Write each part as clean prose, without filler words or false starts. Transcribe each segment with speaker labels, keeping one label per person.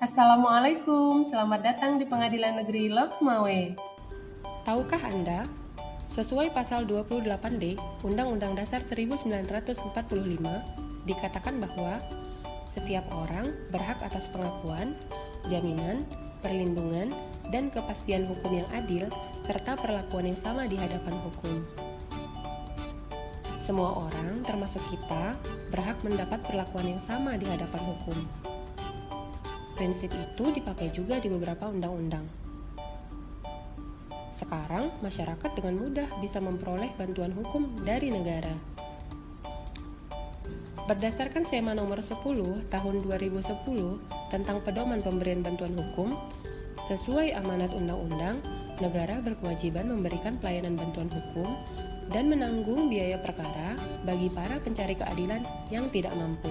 Speaker 1: Assalamualaikum, selamat datang di Pengadilan Negeri Loksmawe.
Speaker 2: Tahukah Anda, sesuai pasal 28D Undang-Undang Dasar 1945, dikatakan bahwa setiap orang berhak atas pengakuan, jaminan, perlindungan, dan kepastian hukum yang adil, serta perlakuan yang sama di hadapan hukum. Semua orang, termasuk kita, berhak mendapat perlakuan yang sama di hadapan hukum. Prinsip itu dipakai juga di beberapa undang-undang. Sekarang, masyarakat dengan mudah bisa memperoleh bantuan hukum dari negara. Berdasarkan SEMA nomor 10 tahun 2010 tentang pedoman pemberian bantuan hukum, sesuai amanat undang-undang, negara berkewajiban memberikan pelayanan bantuan hukum dan menanggung biaya perkara bagi para pencari keadilan yang tidak mampu.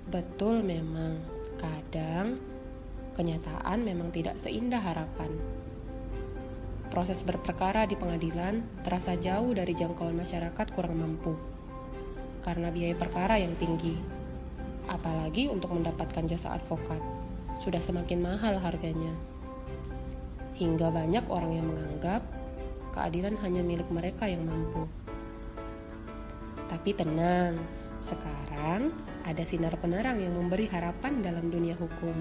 Speaker 2: Betul memang, kadang kenyataan memang tidak seindah harapan. Proses berperkara di pengadilan terasa jauh dari jangkauan masyarakat kurang mampu karena biaya perkara yang tinggi. Apalagi untuk mendapatkan jasa advokat, sudah semakin mahal harganya. Hingga banyak orang yang menganggap keadilan hanya milik mereka yang mampu. Tapi tenang, sekarang ada sinar penerang yang memberi harapan dalam dunia hukum.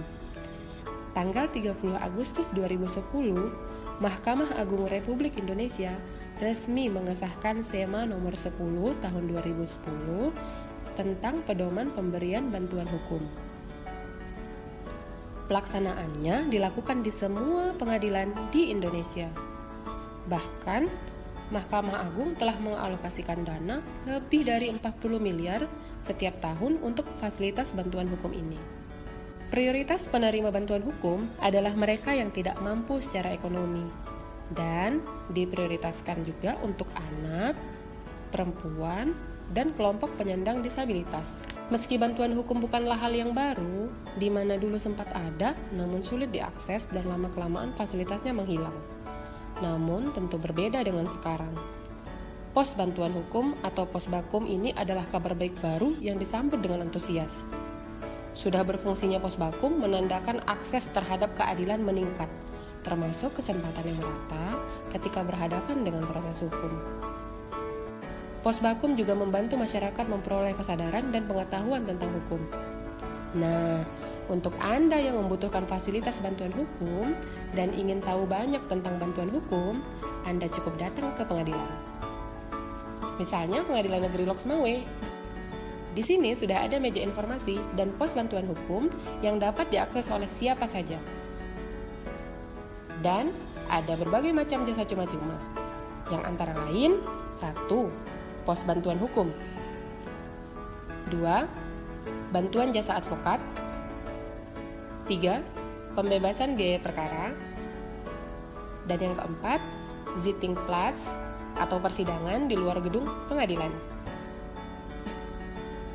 Speaker 2: Tanggal 30 Agustus 2010, Mahkamah Agung Republik Indonesia resmi mengesahkan SEMA nomor 10 tahun 2010 tentang pedoman pemberian bantuan hukum. Pelaksanaannya dilakukan di semua pengadilan di Indonesia. Bahkan, Mahkamah Agung telah mengalokasikan dana lebih dari 40 miliar setiap tahun untuk fasilitas bantuan hukum ini. Prioritas penerima bantuan hukum adalah mereka yang tidak mampu secara ekonomi dan diprioritaskan juga untuk anak, perempuan, dan kelompok penyandang disabilitas. Meski bantuan hukum bukanlah hal yang baru, di mana dulu sempat ada namun sulit diakses dan lama-kelamaan fasilitasnya menghilang. Namun tentu berbeda dengan sekarang. Pos Bantuan Hukum atau Posbakum ini adalah kabar baik baru yang disambut dengan antusias. Sudah berfungsinya Posbakum menandakan akses terhadap keadilan meningkat, termasuk kesempatan yang merata ketika berhadapan dengan proses hukum. Posbakum juga membantu masyarakat memperoleh kesadaran dan pengetahuan tentang hukum. Nah, untuk Anda yang membutuhkan fasilitas bantuan hukum dan ingin tahu banyak tentang bantuan hukum, Anda cukup datang ke pengadilan. Misalnya Pengadilan Negeri Loksmawe. Di sini sudah ada meja informasi dan pos bantuan hukum yang dapat diakses oleh siapa saja. Dan ada berbagai macam jasa cuma-cuma, yang antara lain 1. Pos bantuan hukum 2. Bantuan jasa advokat 3. Pembebasan biaya perkara. Dan yang keempat, Zittingplatz atau persidangan di luar gedung pengadilan.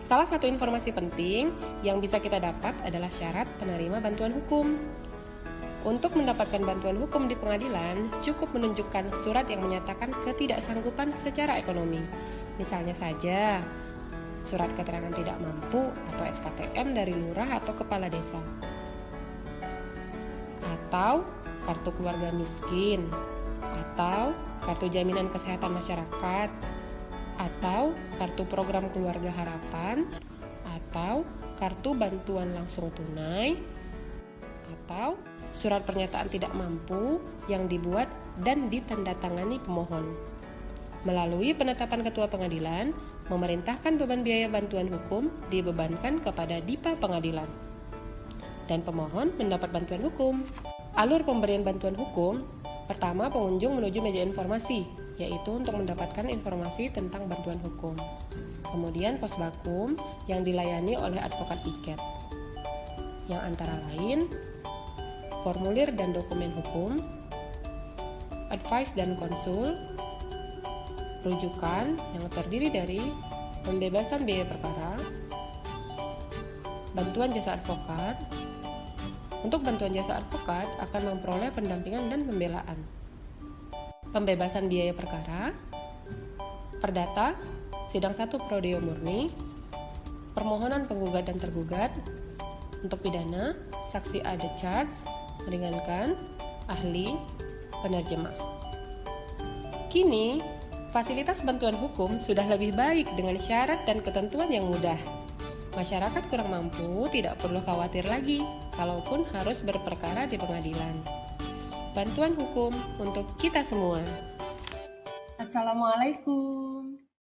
Speaker 2: Salah satu informasi penting yang bisa kita dapat adalah syarat penerima bantuan hukum. Untuk mendapatkan bantuan hukum di pengadilan, cukup menunjukkan surat yang menyatakan ketidaksanggupan secara ekonomi. Misalnya saja, surat keterangan tidak mampu atau SKTM dari lurah atau kepala desa, atau kartu keluarga miskin, atau kartu jaminan kesehatan masyarakat, atau kartu program keluarga harapan, atau kartu bantuan langsung tunai, atau surat pernyataan tidak mampu yang dibuat dan ditandatangani pemohon. Melalui penetapan ketua pengadilan, memerintahkan beban biaya bantuan hukum dibebankan kepada DIPA pengadilan. Dan pemohon mendapat bantuan hukum. Alur pemberian bantuan hukum, pertama pengunjung menuju meja informasi, yaitu untuk mendapatkan informasi tentang bantuan hukum. Kemudian Posbakum yang dilayani oleh advokat piket, yang antara lain formulir dan dokumen hukum, advice dan konsul, rujukan yang terdiri dari pembebasan biaya perkara, bantuan jasa advokat. Untuk bantuan jasa advokat akan memperoleh pendampingan dan pembelaan. Pembebasan biaya perkara, perdata, sidang 1 prodeo murni, permohonan penggugat dan tergugat, Untuk pidana, saksi ada charge, meringankan, ahli, penerjemah. Kini, fasilitas bantuan hukum sudah lebih baik dengan syarat dan ketentuan yang mudah. Masyarakat kurang mampu tidak perlu khawatir lagi, kalaupun harus berperkara di pengadilan. Bantuan hukum untuk kita semua.
Speaker 1: Assalamualaikum.